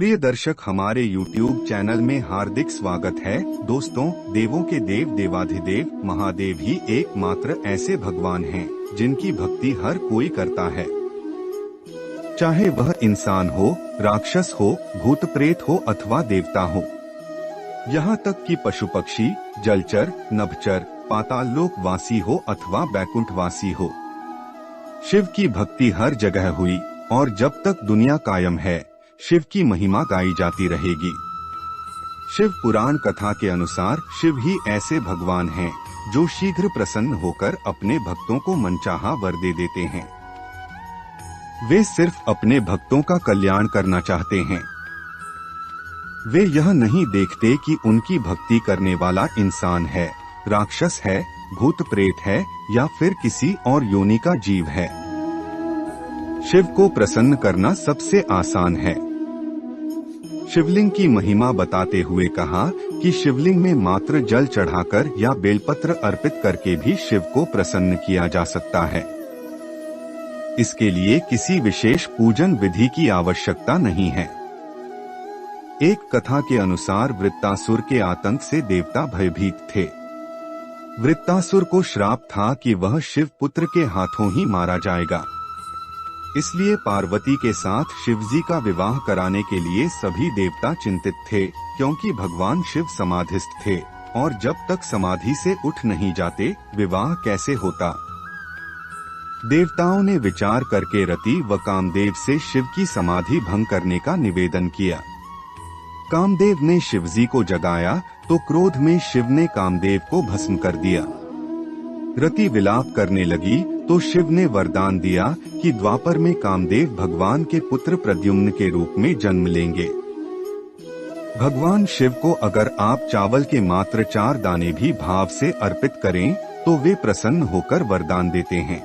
प्रिय दर्शक, हमारे YouTube चैनल में हार्दिक स्वागत है। दोस्तों, देवों के देव देवाधिदेव महादेव ही एकमात्र ऐसे भगवान हैं जिनकी भक्ति हर कोई करता है, चाहे वह इंसान हो, राक्षस हो, भूत प्रेत हो अथवा देवता हो। यहाँ तक कि पशु पक्षी, जलचर, नभचर, पाताल लोक वासी हो अथवा बैकुंठ वासी हो, शिव की भक्ति हर जगह हुई और जब तक दुनिया कायम है शिव की महिमा गाई जाती रहेगी। शिव पुराण कथा के अनुसार शिव ही ऐसे भगवान हैं जो शीघ्र प्रसन्न होकर अपने भक्तों को मनचाहा वर दे देते हैं। वे सिर्फ अपने भक्तों का कल्याण करना चाहते हैं। वे यह नहीं देखते कि उनकी भक्ति करने वाला इंसान है, राक्षस है, भूत प्रेत है या फिर किसी और योनि का जीव है। शिव को प्रसन्न करना सबसे आसान है। शिवलिंग की महिमा बताते हुए कहा कि शिवलिंग में मात्र जल चढ़ाकर या बेलपत्र अर्पित करके भी शिव को प्रसन्न किया जा सकता है। इसके लिए किसी विशेष पूजन विधि की आवश्यकता नहीं है। एक कथा के अनुसार वृत्तासुर के आतंक से देवता भयभीत थे। वृत्तासुर को श्राप था कि वह शिव पुत्र के हाथों ही मारा जाएगा। इसलिए पार्वती के साथ शिवजी का विवाह कराने के लिए सभी देवता चिंतित थे, क्योंकि भगवान शिव समाधिस्थ थे और जब तक समाधि से उठ नहीं जाते विवाह कैसे होता। देवताओं ने विचार करके रति व कामदेव से शिव की समाधि भंग करने का निवेदन किया। कामदेव ने शिवजी को जगाया तो क्रोध में शिव ने कामदेव को भस्म कर दिया। रति विलाप करने लगी तो शिव ने वरदान दिया कि द्वापर में कामदेव भगवान के पुत्र प्रद्युम्न के रूप में जन्म लेंगे। भगवान शिव को अगर आप चावल के मात्र 4 दाने भी भाव से अर्पित करें तो वे प्रसन्न होकर वरदान देते हैं।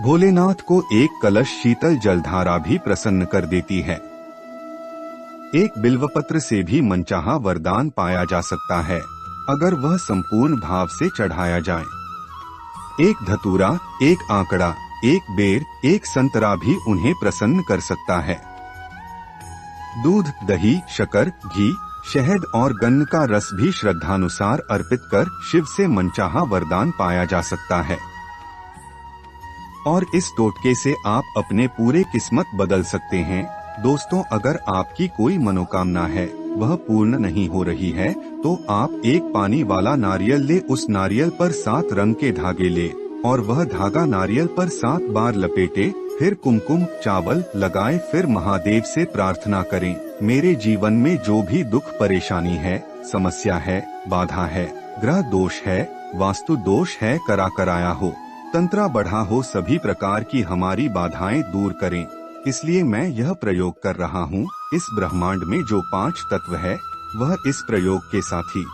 भोलेनाथ को एक कलश शीतल जलधारा भी प्रसन्न कर देती है। एक बिल्वपत्र से भी मनचाहा वरदान पाया जा सकता है, अगर वह संपूर्ण भाव से चढ़ाया जाए। एक धतूरा, एक आंकड़ा, एक बेर, एक संतरा भी उन्हें प्रसन्न कर सकता है। दूध, दही, शक्कर, घी, शहद और गन्न का रस भी श्रद्धानुसार अर्पित कर शिव से मनचाहा वरदान पाया जा सकता है। और इस टोटके से आप अपने पूरे किस्मत बदल सकते हैं। दोस्तों, अगर आपकी कोई मनोकामना है वह पूर्ण नहीं हो रही है तो आप एक पानी वाला नारियल ले, उस नारियल पर 7 रंग के धागे ले और वह धागा नारियल पर 7 बार लपेटे, फिर कुमकुम चावल लगाए, फिर महादेव से प्रार्थना करें, मेरे जीवन में जो भी दुख परेशानी है, समस्या है, बाधा है, ग्रह दोष है, वास्तु दोष है, कराया हो, तंत्रा बढ़ा हो, सभी प्रकार की हमारी बाधाएं दूर करें। इसलिए मैं यह प्रयोग कर रहा हूँ। इस ब्रह्मांड में जो 5 तत्व है वह इस प्रयोग के साथी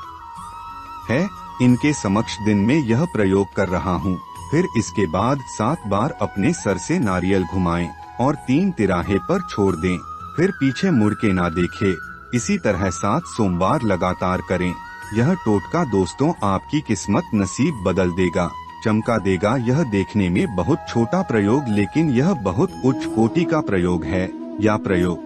है। इनके समक्ष दिन में यह प्रयोग कर रहा हूँ। फिर इसके बाद 7 बार अपने सर से नारियल घुमाएं और 3 तिराहे पर छोड़ दें, फिर पीछे मुड़ के ना देखे। इसी तरह 7 सोमवार लगातार करें। यह टोटका दोस्तों आपकी किस्मत नसीब बदल देगा, चमका देगा। यह देखने में बहुत छोटा प्रयोग लेकिन यह बहुत उच्च कोटि का प्रयोग है। या प्रयोग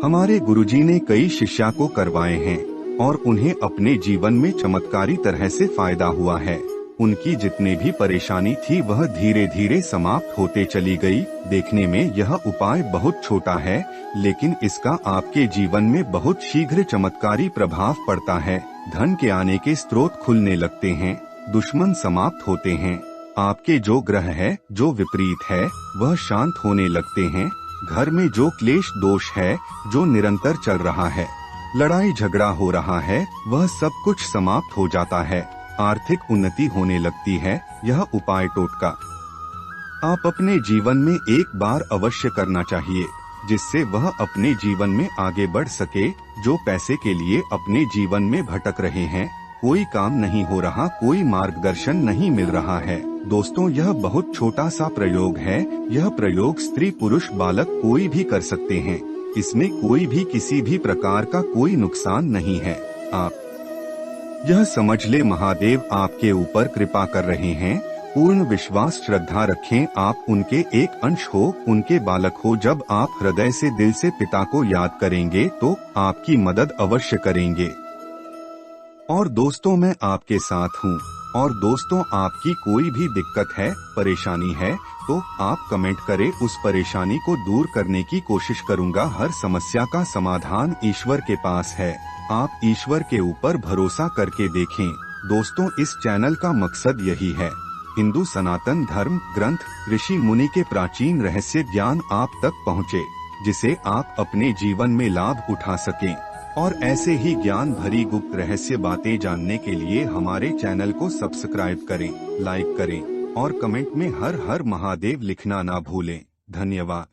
हमारे गुरुजी ने कई शिष्या को करवाए हैं और उन्हें अपने जीवन में चमत्कारी तरह से फायदा हुआ है। उनकी जितने भी परेशानी थी वह धीरे धीरे समाप्त होते चली गई। देखने में यह उपाय बहुत छोटा है लेकिन इसका आपके जीवन में बहुत शीघ्र चमत्कारी प्रभाव पड़ता है। धन के आने के स्रोत खुलने लगते हैं, दुश्मन समाप्त होते हैं, आपके जो ग्रह है, जो विपरीत है वह शांत होने लगते हैं। घर में जो क्लेश दोष है, जो निरंतर चल रहा है, लड़ाई झगड़ा हो रहा है, वह सब कुछ समाप्त हो जाता है। आर्थिक उन्नति होने लगती है। यह उपाय टोटका आप अपने जीवन में एक बार अवश्य करना चाहिए, जिससे वह अपने जीवन में आगे बढ़ सके। जो पैसे के लिए अपने जीवन में भटक रहे हैं, कोई काम नहीं हो रहा, कोई मार्गदर्शन नहीं मिल रहा है, दोस्तों यह बहुत छोटा सा प्रयोग है। यह प्रयोग स्त्री पुरुष बालक कोई भी कर सकते हैं। इसमें कोई भी किसी भी प्रकार का कोई नुकसान नहीं है। आप यह समझ ले महादेव आपके ऊपर कृपा कर रहे हैं पूर्ण विश्वास श्रद्धा रखें आप उनके एक अंश हो, उनके बालक हो। जब आप हृदय से दिल से पिता को याद करेंगे तो आपकी मदद अवश्य करेंगे। और दोस्तों मैं आपके साथ हूँ। और दोस्तों आपकी कोई भी दिक्कत है, परेशानी है तो आप कमेंट करें, उस परेशानी को दूर करने की कोशिश करूँगा। हर समस्या का समाधान ईश्वर के पास है, आप ईश्वर के ऊपर भरोसा करके देखें। दोस्तों इस चैनल का मकसद यही है, हिंदू सनातन धर्म ग्रंथ ऋषि मुनि के प्राचीन रहस्य ज्ञान आप तक पहुँचे, जिसे आप अपने जीवन में लाभ उठा सकें। और ऐसे ही ज्ञान भरी गुप्त रहस्य बातें जानने के लिए हमारे चैनल को सब्सक्राइब करें, लाइक करें और कमेंट में हर हर महादेव लिखना ना भूलें। धन्यवाद।